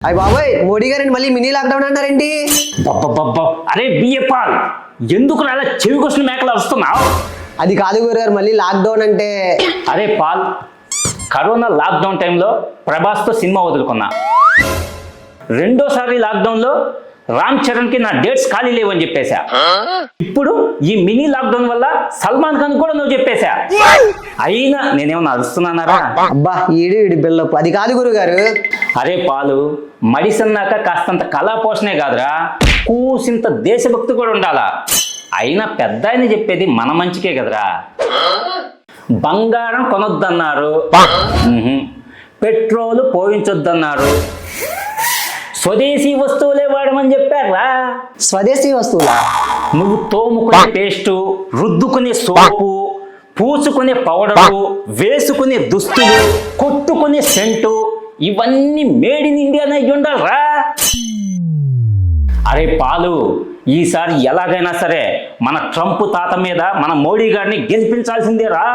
అయ్య బాబాయ్, మోడీ గారిని మళ్ళీ మినీ లాక్డౌన్ అన్నారేంటి? అరే బియ్యపాల్, ఎందుకు అలా చెవి కోసం మేకలు వస్తున్నావు? అది కాదు గురుగారు, మళ్ళీ లాక్డౌన్ అంటే. అరే పాల్, కరోనా లాక్డౌన్ టైంలో ప్రభాస్తో సినిమా వదులుకున్నా. రెండోసారి లాక్డౌన్లో రామ్ చరణ్కి నా డేట్స్ ఖాళీ లేవని చెప్పేశా. ఇప్పుడు ఈ మినీ లాక్డౌన్ వల్ల సల్మాన్ ఖాన్ కూడా నువ్వు చెప్పేశా. అయినా నేనేమన్నా అరుస్తున్నానారా? అబ్బా, ఈడి బిల్డప్. అది కాదు గురుగారు. అరే పాలు, మడిసన్నాక కాస్తంత కళా పోషణే కాదురా, కూసింత దేశభక్తి కూడా ఉండాలా. అయినా పెద్ద ఆయన చెప్పేది మన మంచికే కదరా. బంగారం కొనొద్దన్నారు, పెట్రోలు పోయించొద్దన్నారు, స్వదేశీ వస్తువులే వాడమని చెప్పారా. స్వదేశీ వస్తువులా? నువ్వు తోముకునే పేస్టు, రుద్దుకునే సోపు, పూసుకునే పౌడరు, వేసుకునే దుస్తులు, కొట్టుకునే సెంటు, ఇవన్నీ మేడ్ ఇన్ ఇండియానే ఉండాలరా. అరే పాలు, ఈసారి ఎలాగైనా సరే మన ట్రంప్ తాత మీద మన మోడీ గారిని గెలిపించాల్సిందేరా.